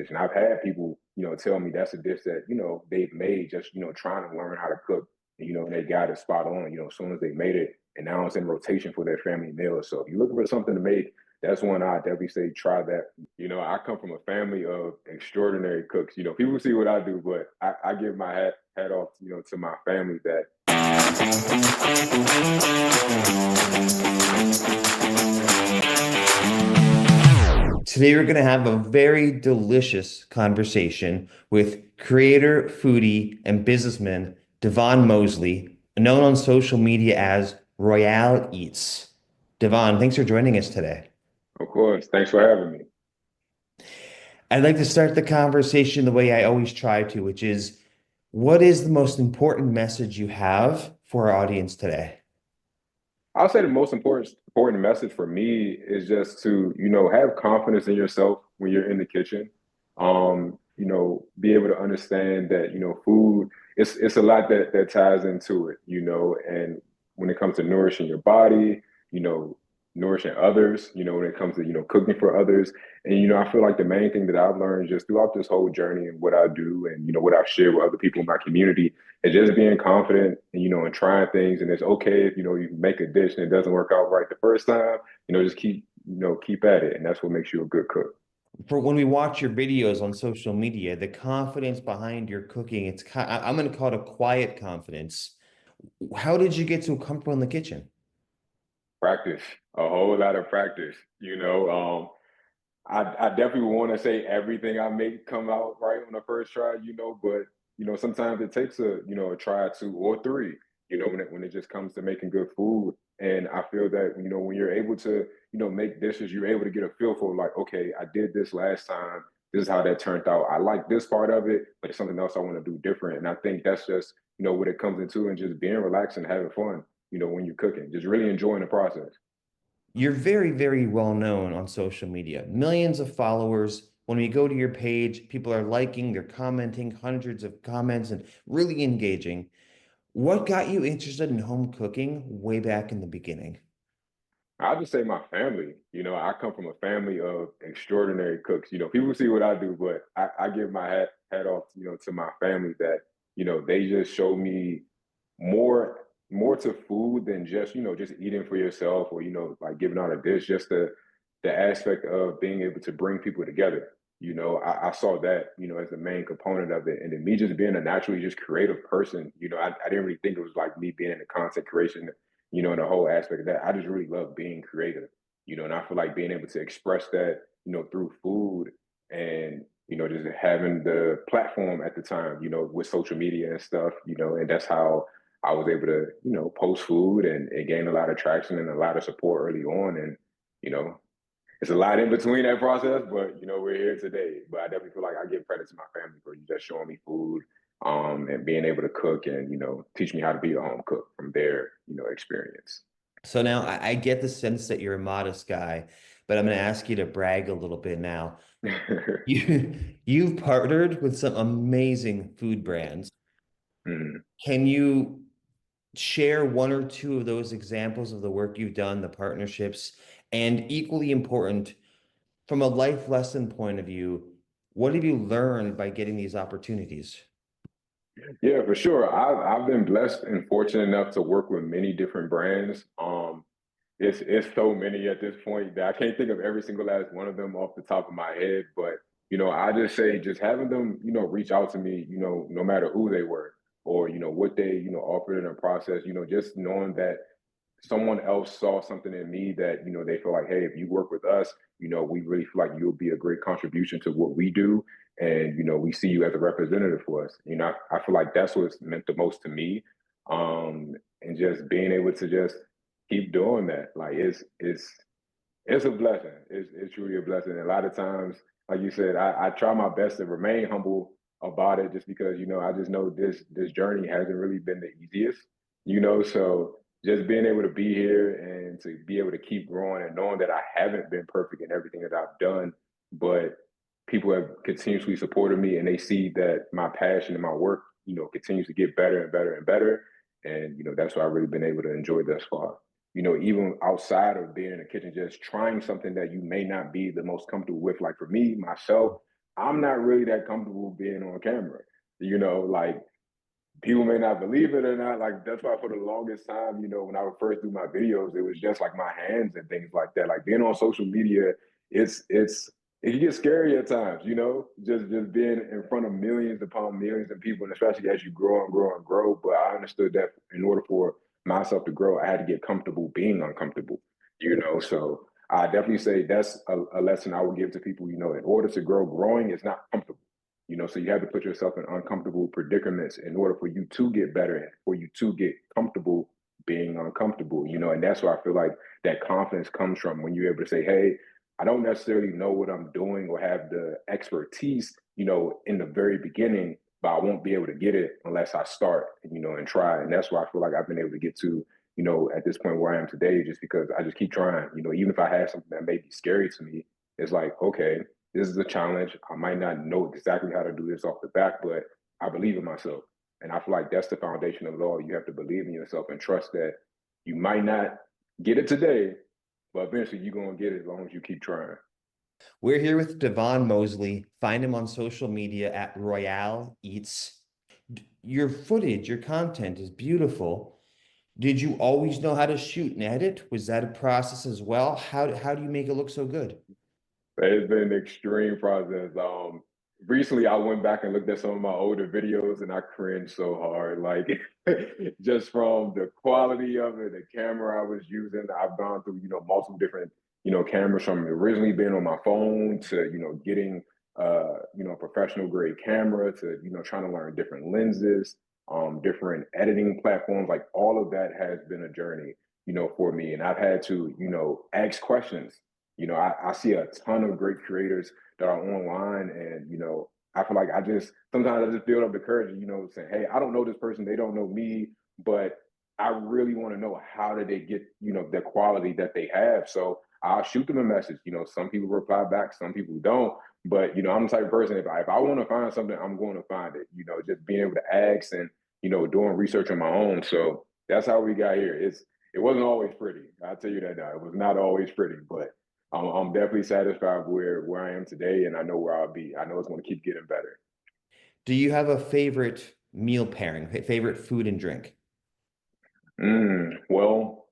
And I've had people, tell me that's a dish that, they've made just, trying to learn how to cook, and they got it spot on, as soon as they made it. And now it's in rotation for their family meals. So if you're looking for something to make, that's one I definitely say try that. I come from a family of extraordinary cooks. People see what I do, but I give my hat off, to my family that. Today, we're going to have a very delicious conversation with creator, foodie, and businessman Davon Moseley, known on social media as Royale Eats. Davon, thanks for joining us today. Of course. Thanks for having me. I'd like to start the conversation the way I always try to, which is what is the most important message you have for our audience today? I'll say the most important message for me is just to, have confidence in yourself when you're in the kitchen. Be able to understand that, food, it's a lot that ties into it, and when it comes to nourishing your body, you know, nourishing others, when it comes to, cooking for others. And, I feel like the main thing that I've learned just throughout this whole journey and what I do and, what I've shared with other people in my community is just being confident and, and trying things. And it's okay if, you make a dish and it doesn't work out right the first time, just keep at it. And that's what makes you a good cook. For when we watch your videos on social media, the confidence behind your cooking, I'm going to call it a quiet confidence. How did you get so comfortable in the kitchen? Practice, a whole lot of practice, I definitely want to say everything I make come out right on the first try, but sometimes it takes a try or two or three, when it just comes to making good food. And I feel that, when you're able to, make dishes, you're able to get a feel for like, okay, I did this last time. This is how that turned out. I like this part of it, but it's something else I want to do different. And I think that's just, what it comes into and just being relaxed and having fun, when you're cooking, just really enjoying the process. You're very, very well known on social media, millions of followers. When we go to your page, people are liking, they're commenting, hundreds of comments, and really engaging. What got you interested in home cooking way back in the beginning? I just say my family. I come from a family of extraordinary cooks. People see what I do, but I give my hat off, to my family that, they just show me more to food than just, just eating for yourself or, like giving out a dish, just the aspect of being able to bring people together. I saw that, as the main component of it. And then me just being a naturally just creative person, I didn't really think it was like me being in the content creation, and the whole aspect of that. I just really love being creative, and I feel like being able to express that, through food and, just having the platform at the time, with social media and stuff, and that's how I was able to, post food and it gained a lot of traction and a lot of support early on. And, you know, it's a lot in between that process, but we're here today. But I definitely feel like I give credit to my family for just showing me food, and being able to cook and teach me how to be a home cook from their experience. So now I get the sense that you're a modest guy, but I'm going to ask you to brag a little bit now. You've partnered with some amazing food brands. Mm. Can you share one or two of those examples of the work you've done, the partnerships, and equally important, from a life lesson point of view, what have you learned by getting these opportunities? Yeah, for sure. I've been blessed and fortunate enough to work with many different brands. It's so many at this point that I can't think of every single last one of them off the top of my head. But I just say just having them, reach out to me, no matter who they were or what they offered in the process, just knowing that someone else saw something in me that they feel like, hey, if you work with us, we really feel like you'll be a great contribution to what we do, and we see you as a representative for us. I feel like that's what's meant the most to me, and just being able to just keep doing that, like it's a blessing. It's truly a blessing. And a lot of times, like you said, I try my best to remain humble about it, just because I just know this journey hasn't really been the easiest. So just being able to be here and to be able to keep growing and knowing that I haven't been perfect in everything that I've done, but people have continuously supported me and they see that my passion and my work, continues to get better and better and better. And, that's what I've really been able to enjoy thus far. Even outside of being in the kitchen, just trying something that you may not be the most comfortable with. Like for me, myself, I'm not really that comfortable being on camera. Like people may not believe it or not. Like that's why for the longest time, when I would first do my videos, it was just like my hands and things like that. Like being on social media, it can get scary at times, just being in front of millions upon millions of people, and especially as you grow and grow and grow. But I understood that in order for myself to grow, I had to get comfortable being uncomfortable, So I definitely say that's a lesson I would give to people, in order to grow, growing is not comfortable. So you have to put yourself in uncomfortable predicaments in order for you to get better and for you to get comfortable being uncomfortable, and that's where I feel like that confidence comes from when you're able to say, hey, I don't necessarily know what I'm doing or have the expertise, in the very beginning, but I won't be able to get it unless I start, and try. And that's why I feel like I've been able to get to, at this point where I am today, just because I just keep trying, even if I have something that may be scary to me, it's like, okay, this is a challenge. I might not know exactly how to do this off the back, but I believe in myself. And I feel like that's the foundation of it all. You have to believe in yourself and trust that you might not get it today, but eventually you're going to get it as long as you keep trying. We're here with Davon Moseley. Find him on social media at Royale Eats. Your footage, your content is beautiful. Did you always know how to shoot and edit? Was that a process as well? How do you make it look so good? It's been an extreme process. Recently I went back and looked at some of my older videos and I cringed so hard. Like just from the quality of it, the camera I was using. I've gone through, multiple different, cameras from originally being on my phone to, getting a professional grade camera to, trying to learn different lenses, different editing platforms. Like all of that has been a journey, for me. And I've had to, ask questions. I see a ton of great creators that are online, and I feel like sometimes I just build up the courage, saying, "Hey, I don't know this person, they don't know me, but I really want to know how did they get, the quality that they have." So I'll shoot them a message. Some people reply back, some people don't. But I'm the type of person if I want to find something, I'm going to find it. Just being able to ask and doing research on my own. So that's how we got here. It wasn't always pretty. I'll tell you that now. It was not always pretty, but I'm definitely satisfied where I am today, and I know where I'll be. I know it's going to keep getting better. Do you have a favorite meal pairing, favorite food and drink? Well,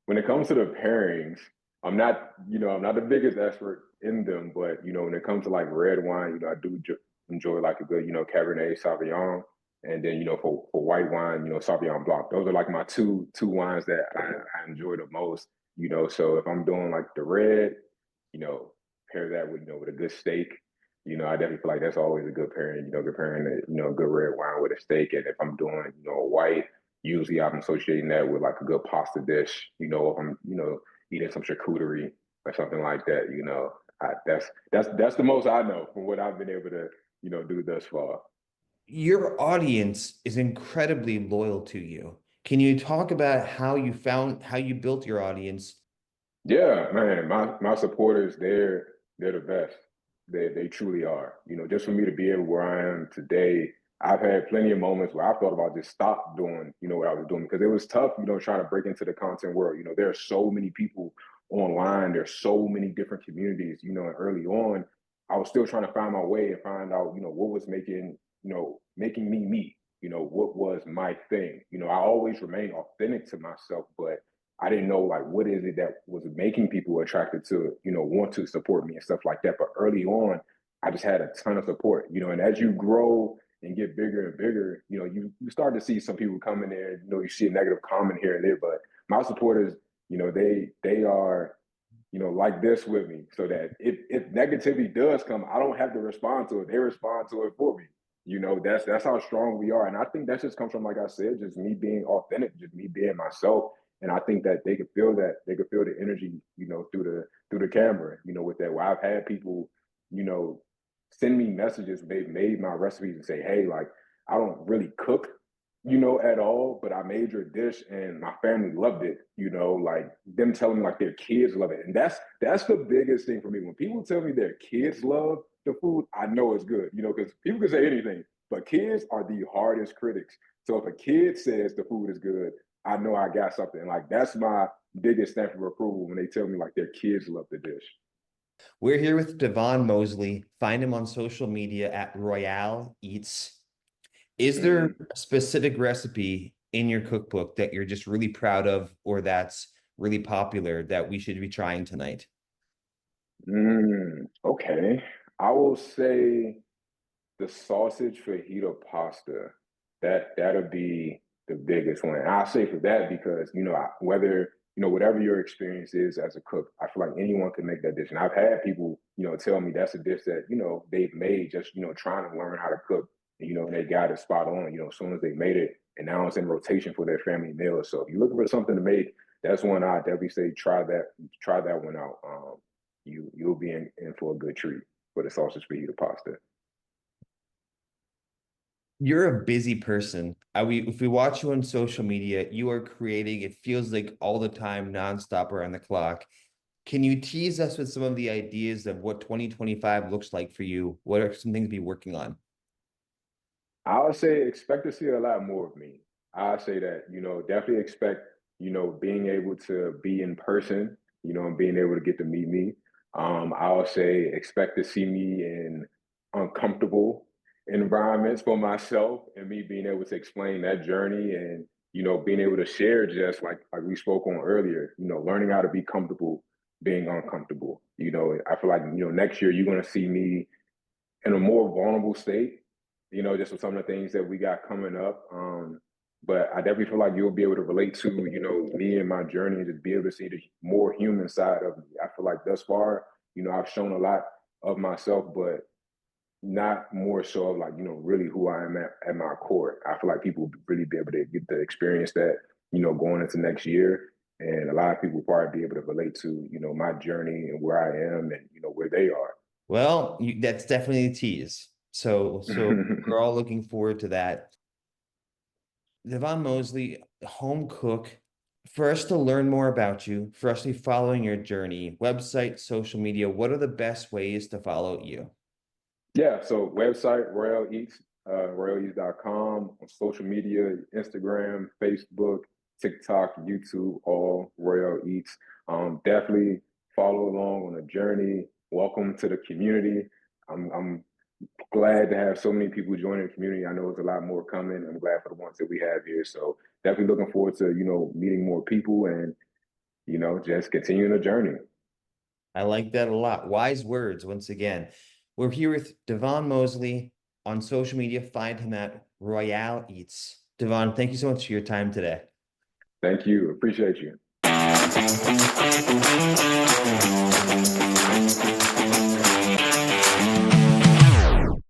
when it comes to the pairings, I'm not the biggest expert in them, but when it comes to like red wine, I do enjoy like a good, Cabernet Sauvignon, and then for white wine, Sauvignon Blanc. Those are like my two wines that I enjoy the most. So if I'm doing like the red, you know, pair that with with a good steak. I definitely feel like that's always a good pairing. Comparing a good red wine with a steak, and if I'm doing a white, usually I'm associating that with like a good pasta dish. If I'm eating some charcuterie or something like that. That's the most I know from what I've been able to do thus far. Your audience is incredibly loyal to you. Can you talk about how you built your audience? Yeah, man, my supporters, they're the best. They truly are. Just for me to be able where I am today, I've had plenty of moments where I thought about just stop doing, what I was doing because it was tough, trying to break into the content world. There are so many people online, there's so many different communities, and early on, I was still trying to find my way and find out, what was making me me, what was my thing. I always remain authentic to myself, but I didn't know like what is it that was making people attracted to, want to support me and stuff like that. But early on, I just had a ton of support, and as you grow and get bigger and bigger, you start to see some people come in there, you see a negative comment here and there. But my supporters, they are, like this with me, so that if negativity does come, I don't have to respond to it. They respond to it for me. That's how strong we are. And I think that just comes from, like I said, just me being authentic, just me being myself. And I think that they could feel that. They could feel the energy, through the camera, with that. Where I've had people, you know, send me messages. They've made my recipes and say, hey, like, I don't really cook, at all, but I made your dish and my family loved it, like them telling me like their kids love it. And that's the biggest thing for me. When people tell me their kids love the food, I know it's good, because people can say anything, but kids are the hardest critics. So if a kid says the food is good, I know I got something. Like that's my biggest stamp of approval when they tell me like their kids love the dish. We're here with Davon Moseley. Find him on social media at Royale Eats. Is there Mm, a specific recipe in your cookbook that you're just really proud of or that's really popular that we should be trying tonight? okay. I will say the sausage fajita pasta. That'll be the biggest one. And I say for that because whether whatever your experience is as a cook, I feel like anyone can make that dish. And I've had people tell me that's a dish that they've made just trying to learn how to cook. And they got it spot on. As soon as they made it, and now it's in rotation for their family meal. So if you're looking for something to make, that's one I definitely say try that one out. You'll be in for a good treat for the sausage fajita pasta. You're a busy person. If we watch you on social media, you are creating, it feels like all the time, nonstop around the clock. Can you tease us with some of the ideas of what 2025 looks like for you? What are some things to be working on? I would say expect to see a lot more of me. I say that, definitely expect, being able to be in person, and being able to get to meet me. I would say expect to see me in uncomfortable environments for myself and me being able to explain that journey and, being able to share just like we spoke on earlier, learning how to be comfortable being uncomfortable. I feel like, next year you're gonna see me in a more vulnerable state, just with some of the things that we got coming up. But I definitely feel like you'll be able to relate to, me and my journey and just be able to see the more human side of me. I feel like thus far, I've shown a lot of myself, but not more so of like, really who I am at my core. I feel like people will really be able to get to experience that, going into next year. And a lot of people will probably be able to relate to, my journey and where I am and, where they are. Well, that's definitely a tease. So we're all looking forward to that. Devon Moseley, home cook. For us to learn more about you, for us to be following your journey, website, social media, what are the best ways to follow you? Yeah, so website Royal Eats, royaleats.com, on social media, Instagram, Facebook, TikTok, YouTube, all Royal Eats. Definitely follow along on the journey. Welcome to the community. I'm glad to have so many people joining the community. I know there's a lot more coming. I'm glad for the ones that we have here. So definitely looking forward to, meeting more people and, just continuing the journey. I like that a lot. Wise words, once again. We're here with Devon Moseley on social media. Find him at Royale Eats. Devon, thank you so much for your time today. Thank you. Appreciate you.